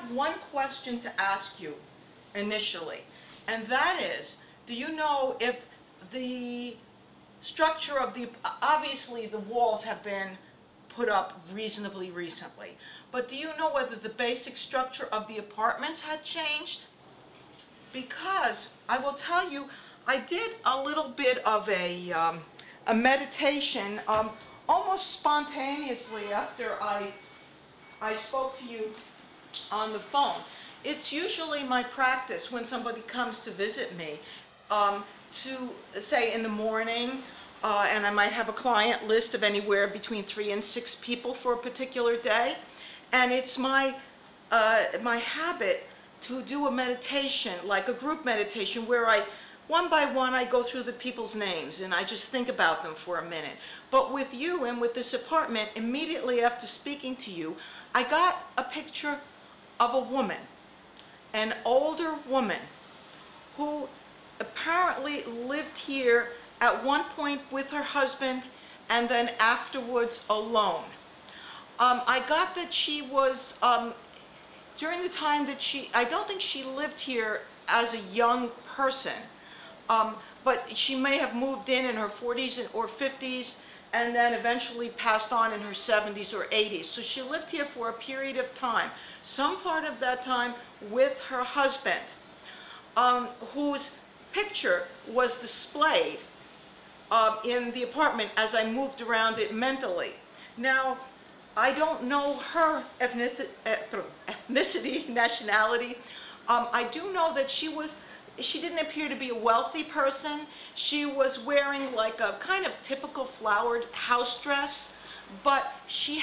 have one question to ask you initially, and that is, do you know if the structure of the, obviously the walls have been put up reasonably recently, but do you know whether the basic structure of the apartments had changed? Because I will tell you, I did a little bit of a meditation almost spontaneously after I spoke to you on the phone. It's usually my practice when somebody comes to visit me to say in the morning, and I might have a client list of anywhere between 3 and 6 people for a particular day, and it's my my habit to do a meditation, like a group meditation, where one by one I go through the people's names and I just think about them for a minute. But with you and with this apartment, immediately after speaking to you, I got a picture of a woman, an older woman, who apparently lived here at one point with her husband and then afterwards alone. I got that she was, during the time that I don't think she lived here as a young person, but she may have moved in her 40s or 50s and then eventually passed on in her 70s or 80s. So she lived here for a period of time, some part of that time with her husband, whose picture was displayed in the apartment as I moved around it mentally. Now, I don't know her ethnicity, nationality. I do know that she didn't appear to be a wealthy person. She was wearing like a kind of typical flowered house dress, but she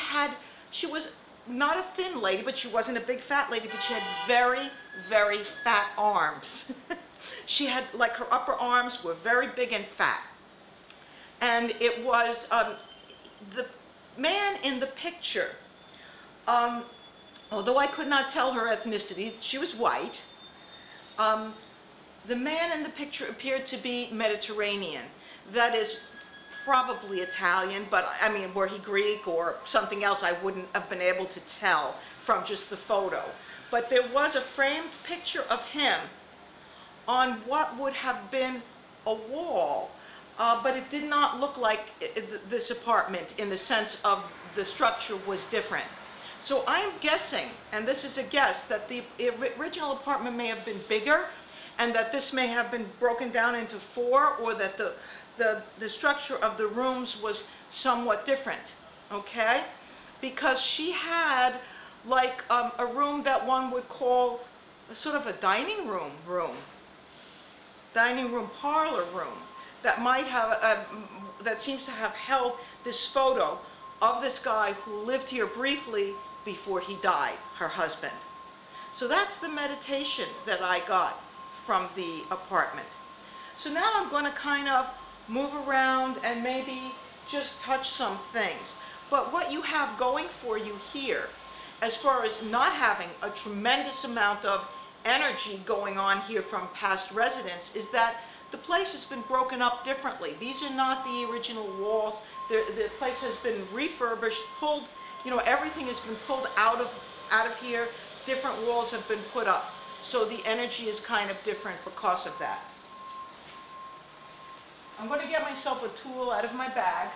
was not a thin lady, but she wasn't a big fat lady, but she had very, very fat arms. She had, like, her upper arms were very big and fat. And it was, the man in the picture, although I could not tell her ethnicity, she was white, the man in the picture appeared to be Mediterranean. That is probably Italian, but I mean, were he Greek or something else, I wouldn't have been able to tell from just the photo. But there was a framed picture of him on what would have been a wall, but it did not look like this apartment in the sense of the structure was different. So I'm guessing, and this is a guess, that the original apartment may have been bigger and that this may have been broken down into 4, or that the structure of the rooms was somewhat different, okay? Because she had like a room that one would call a sort of a dining room parlor room, that might have, that seems to have held this photo of this guy who lived here briefly before he died, her husband. So that's the meditation that I got from the apartment. So now I'm going to kind of move around and maybe just touch some things. But what you have going for you here, as far as not having a tremendous amount of energy going on here from past residents, is that the place has been broken up differently. These are not the original walls. The place has been refurbished, pulled, you know, everything has been pulled out of here. Different walls have been put up. So the energy is kind of different because of that. I'm going to get myself a tool out of my bag.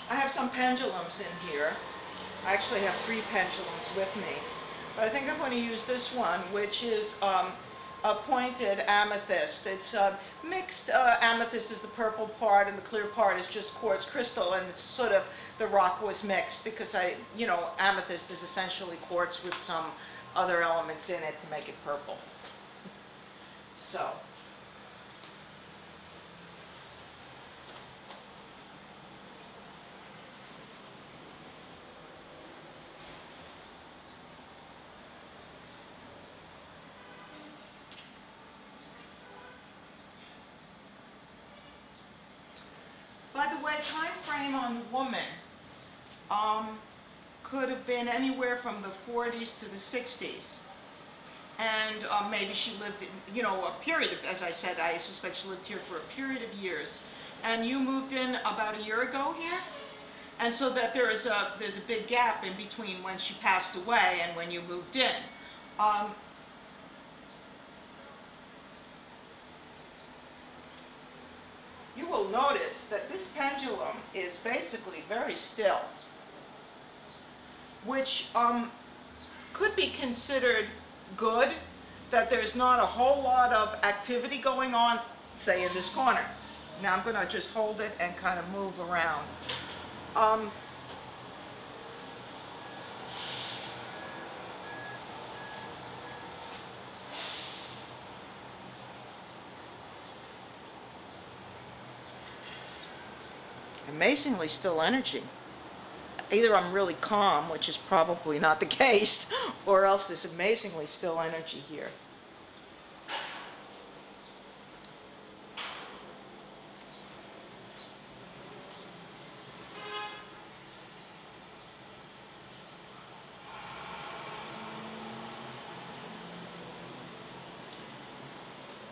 I have some pendulums in here. I actually have 3 pendulums with me. But I think I'm going to use this one, which is a pointed amethyst. It's mixed amethyst is the purple part, and the clear part is just quartz crystal, and it's sort of, the rock was mixed because you know, amethyst is essentially quartz with some other elements in it to make it purple. So. By the way, time frame on the woman could have been anywhere from the 40s to the 60s. And maybe she lived in, you know, a period of, as I said, I suspect she lived here for a period of years. And you moved in about a year ago here? And so that there's a big gap in between when she passed away and when you moved in. You will notice that this pendulum is basically very still, which could be considered good, that there's not a whole lot of activity going on, say in this corner. Now I'm going to just hold it and kind of move around. Amazingly still energy. Either I'm really calm, which is probably not the case, or else there's amazingly still energy here.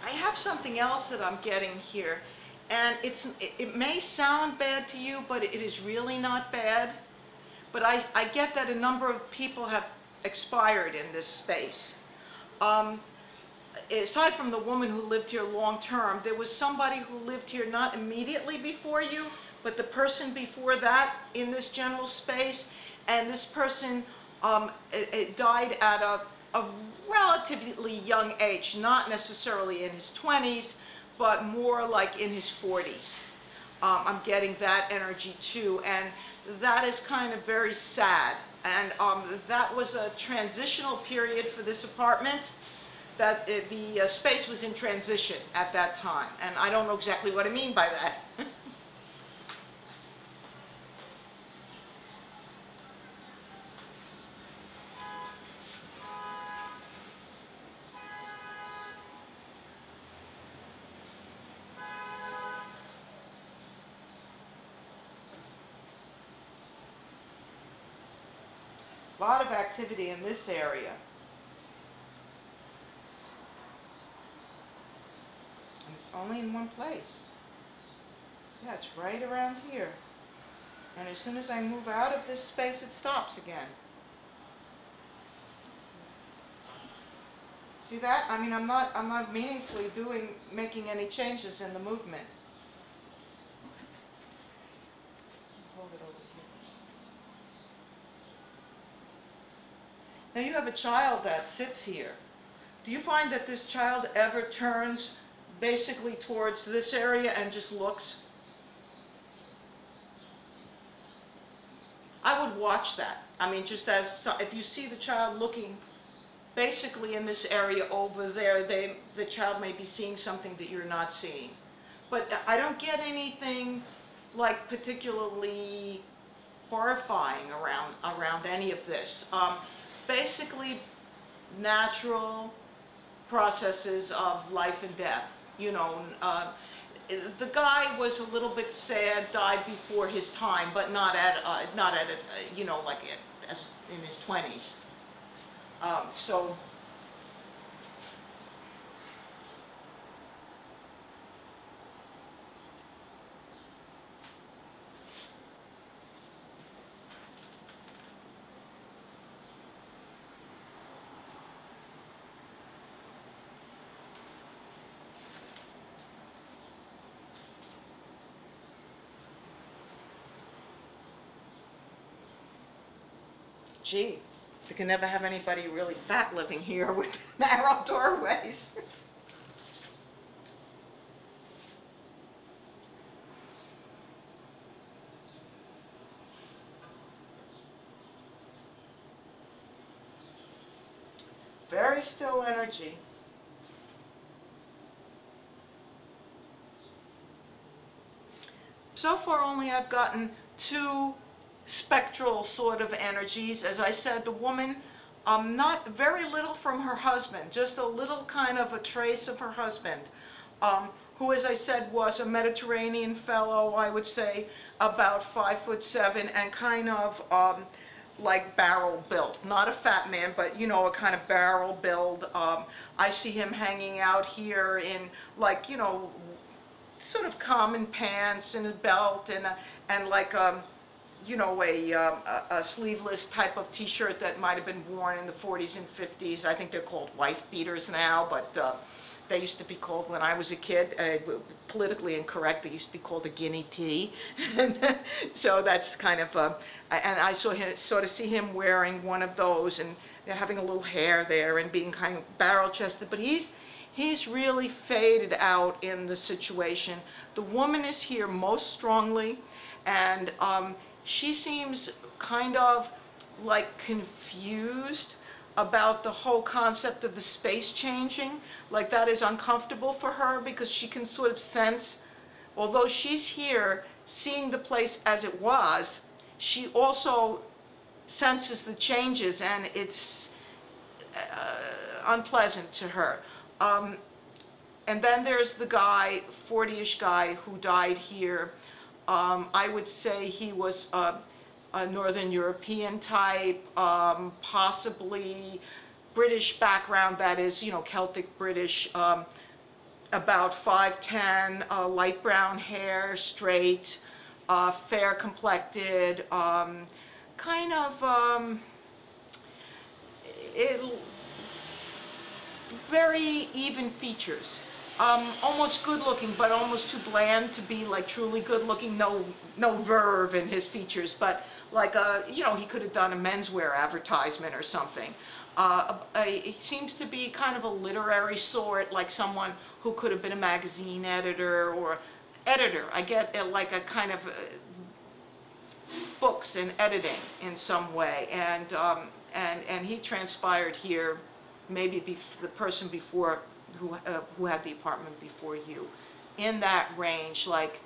I have something else that I'm getting here, and it may sound bad to you, but it is really not bad. But I get that a number of people have expired in this space. Aside from the woman who lived here long term, there was somebody who lived here not immediately before you, but the person before that in this general space, and this person died at a relatively young age, not necessarily in his 20s, but more like in his 40s. I'm getting that energy too, and that is kind of very sad. And that was a transitional period for this apartment, that the space was in transition at that time. And I don't know exactly what I mean by that. A lot of activity in this area. And it's only in one place. Yeah, it's right around here. And as soon as I move out of this space, it stops again. See that? I mean, I'm not meaningfully making any changes in the movement. Hold it over here. Now you have a child that sits here. Do you find that this child ever turns basically towards this area and just looks? I would watch that. I mean, just as if you see the child looking basically in this area over there, the child may be seeing something that you're not seeing. But I don't get anything like particularly horrifying around any of this. Basically natural processes of life and death. You know, the guy was a little bit sad, died before his time, but not at you know, like as in his 20s. So. Gee, you can never have anybody really fat living here with narrow doorways. Very still energy. So far only I've gotten 2 spectral sort of energies. As I said, the woman, not very little from her husband, just a little kind of a trace of her husband, who, as I said, was a Mediterranean fellow, I would say about 5'7", and kind of like barrel built, not a fat man, but you know, a kind of barrel build. I see him hanging out here in, like, you know, sort of common pants and a belt and like you know, a sleeveless type of t-shirt that might have been worn in the 40s and 50s. I think they're called wife beaters now, but they used to be called, when I was a kid, politically incorrect, they used to be called a guinea tee. So that's kind of, and I sort of see him wearing one of those and having a little hair there and being kind of barrel-chested, but he's really faded out in the situation. The woman is here most strongly, and she seems kind of like confused about the whole concept of the space changing. Like that is uncomfortable for her because she can sort of sense, although she's here seeing the place as it was, she also senses the changes, and it's unpleasant to her. And then there's the guy, 40-ish guy, who died here. I would say he was a Northern European type, possibly British background, that is, you know, Celtic British, about 5'10", light brown hair, straight, fair complected, kind of very even features. Almost good looking, but almost too bland to be like truly good looking. No verve in his features, but like you know, he could have done a menswear advertisement or something. He seems to be kind of a literary sort, like someone who could have been a magazine editor or editor. I get like a kind of books and editing in some way, and he transpired here, maybe the person before who had the apartment before you, in that range, like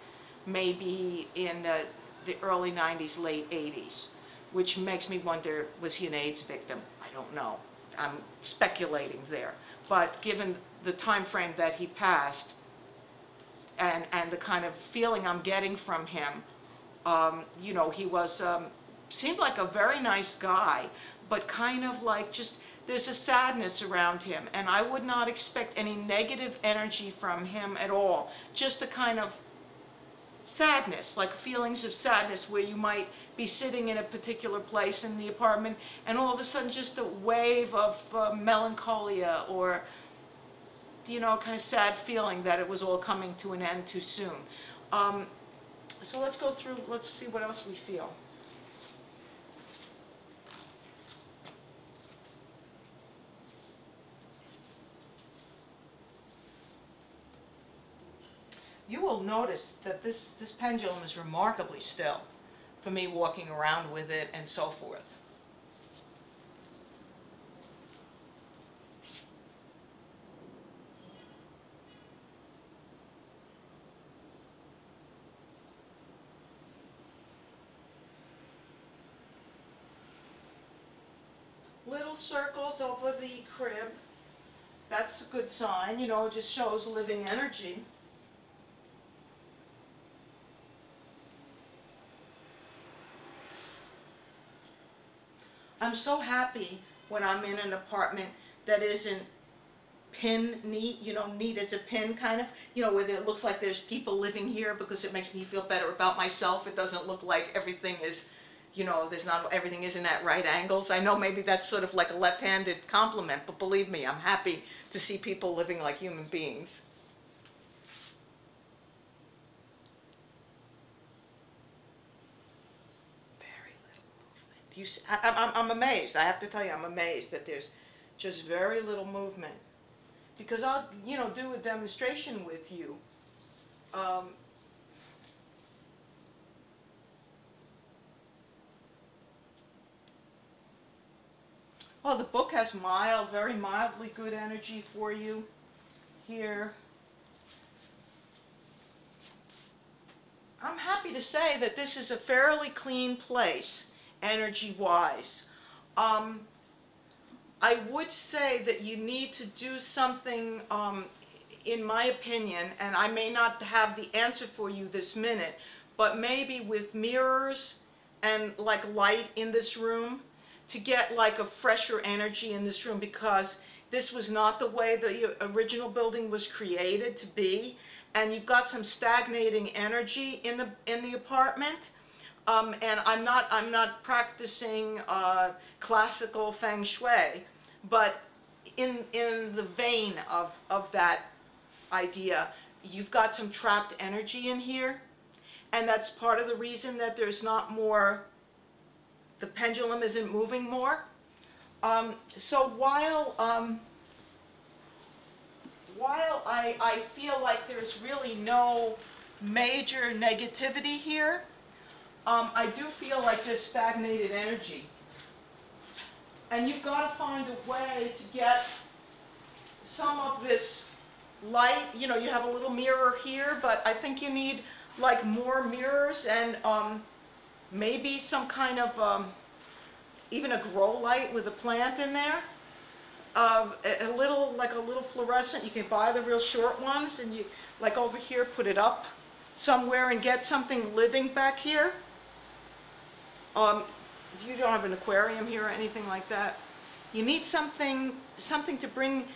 maybe in the early 90s, late 80s, which makes me wonder, was he an AIDS victim? I don't know. I'm speculating there. But given the time frame that he passed and the kind of feeling I'm getting from him, you know, he was, seemed like a very nice guy, but kind of like just, there's a sadness around him, and I would not expect any negative energy from him at all. Just a kind of sadness, like feelings of sadness, where you might be sitting in a particular place in the apartment and all of a sudden just a wave of melancholia, or, you know, kind of sad feeling that it was all coming to an end too soon. So let's go through, let's see what else we feel. You will notice that this pendulum is remarkably still for me walking around with it and so forth. Little circles over the crib. That's a good sign, you know, it just shows living energy. I'm so happy when I'm in an apartment that isn't pin neat, you know, neat as a pin kind of, you know, where it looks like there's people living here, because it makes me feel better about myself. It doesn't look like everything is, you know, everything isn't at right angles. I know maybe that's sort of like a left-handed compliment, but believe me, I'm happy to see people living like human beings. I'm amazed. I have to tell you, I'm amazed that there's just very little movement. Because I'll, you know, do a demonstration with you. Well, the book has very mildly good energy for you here. I'm happy to say that this is a fairly clean place, energy-wise. I would say that you need to do something, in my opinion, and I may not have the answer for you this minute, but maybe with mirrors and like light in this room to get like a fresher energy in this room, because this was not the way the original building was created to be, and you've got some stagnating energy in the apartment. And I'm not practicing classical feng shui, but in the vein of that idea, you've got some trapped energy in here, and that's part of the reason that there's not more, the pendulum isn't moving more. So while I feel like there's really no major negativity here, I do feel like there's stagnated energy. And you've got to find a way to get some of this light. You know, you have a little mirror here, but I think you need like more mirrors, and maybe some kind of, even a grow light with a plant in there. A little, like a little fluorescent. You can buy the real short ones, and you, like over here, put it up somewhere and get something living back here. You don't have an aquarium here or anything like that. You need something to bring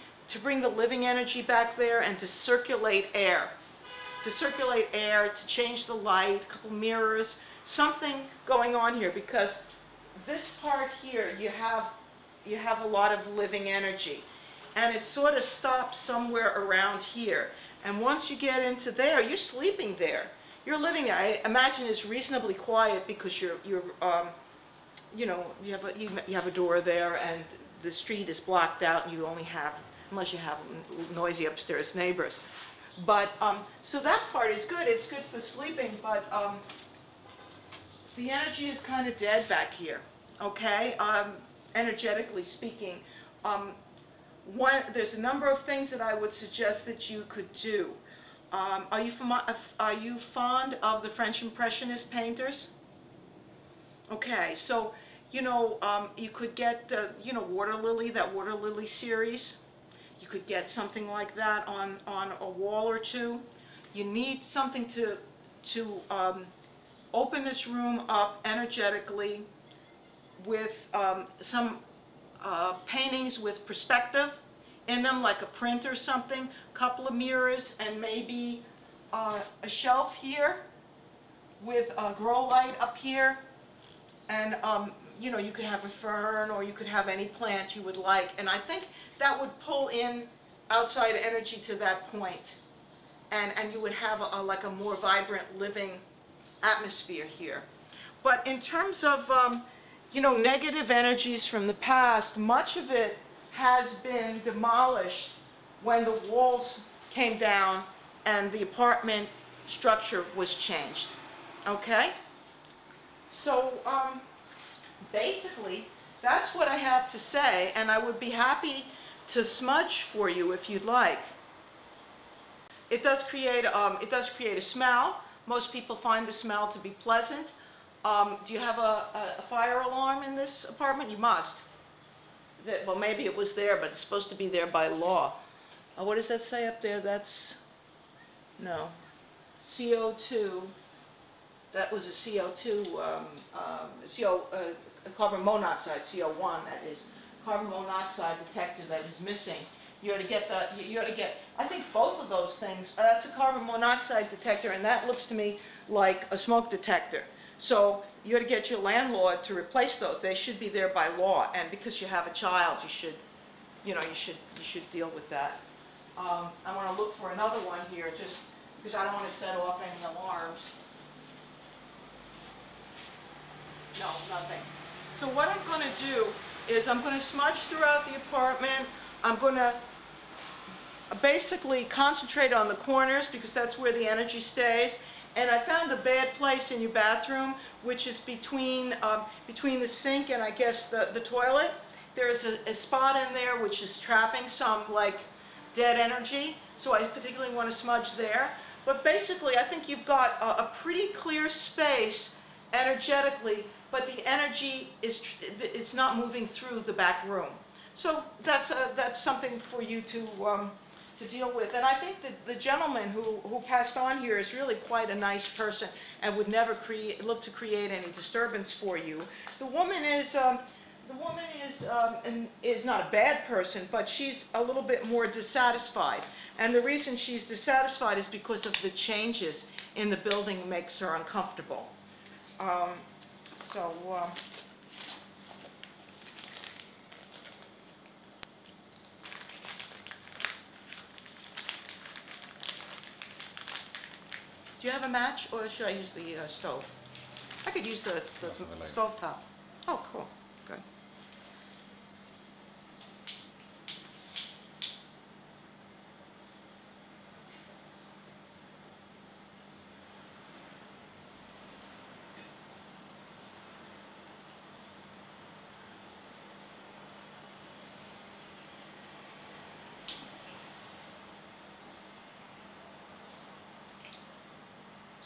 the living energy back there, and to circulate air. To change the light, a couple mirrors, something going on here, because this part here, you have a lot of living energy, and it sort of stops somewhere around here. And once you get into there, you're sleeping there. You're living there. I imagine it's reasonably quiet, because you're you know, you have a door there, and the street is blocked out, and you only have, unless you have noisy upstairs neighbors. But so that part is good. It's good for sleeping, but the energy is kind of dead back here. Okay, energetically speaking. There's a number of things that I would suggest that you could do. Are you fond of the French Impressionist painters? Okay, so, you know, you could get, you know, water lily, that water lily series. You could get something like that on a wall or two. You need something to open this room up energetically with some paintings with perspective in them, like a print or something, a couple of mirrors, and maybe a shelf here with a grow light up here. And you know, you could have a fern, or you could have any plant you would like, and I think that would pull in outside energy to that point, and you would have like a more vibrant living atmosphere here. But in terms of you know, negative energies from the past, much of it has been demolished when the walls came down and the apartment structure was changed. Okay? So basically, that's what I have to say, and I would be happy to smudge for you if you'd like. It does create a smell. Most people find the smell to be pleasant. Do you have a fire alarm in this apartment? You must. Well, maybe it was there, but it's supposed to be there by law. What does that say up there? That's, no, CO2. That was a CO2, carbon monoxide, CO1, that is, carbon monoxide detector that is missing. You ought to get I think both of those things, that's a carbon monoxide detector, and that looks to me like a smoke detector. So you ought to get your landlord to replace those. They should be there by law, and because you have a child, you should, you know, you should deal with that. I want to look for another one here, just because I don't want to set off any alarms. No, nothing. So what I'm going to do is I'm going to smudge throughout the apartment. I'm going to basically concentrate on the corners, because that's where the energy stays. And I found the bad place in your bathroom, which is between the sink and I guess the toilet. There's a spot in there which is trapping some like dead energy. So I particularly want to smudge there. But basically, I think you've got a pretty clear space energetically, but the energy it's not moving through the back room. So that's something for you to to deal with. And I think that the gentleman who passed on here is really quite a nice person and would never look to create any disturbance for you. The woman is not a bad person, but she's a little bit more dissatisfied. And the reason she's dissatisfied is because of the changes in the building makes her uncomfortable. Um, so, do you have a match, or should I use the stove? I could use the stove top. Oh, cool. Good.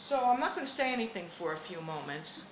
So I'm not going to say anything for a few moments.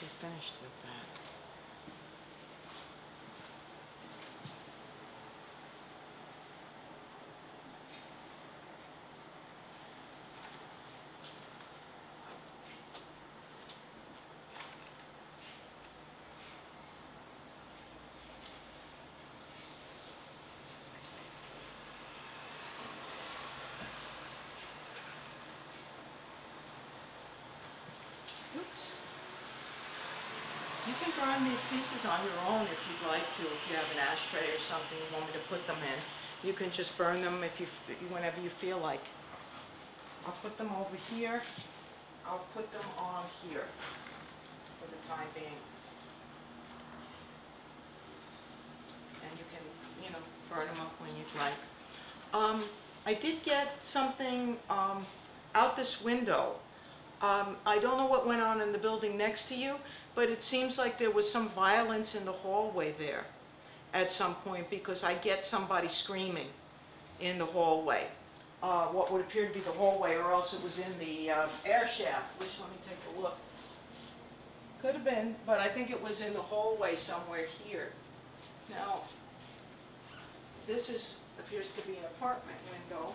be finished with that. Oops. You can burn these pieces on your own if you'd like to. If you have an ashtray or something you want me to put them in, you can just burn them whenever you feel like. I'll put them over here. I'll put them on here for the time being. And you can, burn them up when you'd like. I did get something out this window. I don't know what went on in the building next to you, but it seems like there was some violence in the hallway there at some point, because I get somebody screaming in the hallway. What would appear to be the hallway, or else it was in the air shaft, which, let me take a look. Could have been, but I think it was in the hallway somewhere here. Now, this appears to be an apartment window.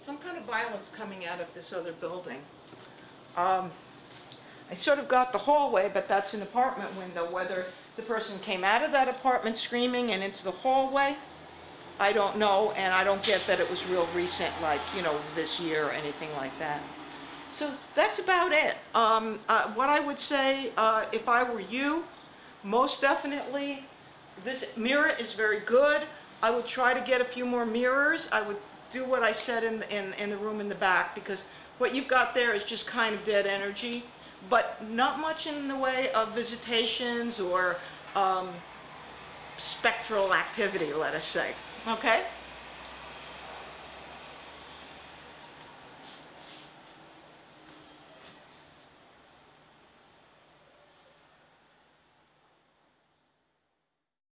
Some kind of violence coming out of this other building. I sort of got the hallway, but that's an apartment window. Whether the person came out of that apartment screaming and into the hallway, I don't know, and I don't get that it was real recent, like, this year or anything like that. So that's about it. What I would say, if I were you, most definitely, this mirror is very good. I would try to get a few more mirrors. I would do what I said in the room in the back, because what you've got there is just kind of dead energy, but not much in the way of visitations or spectral activity, let us say. Okay?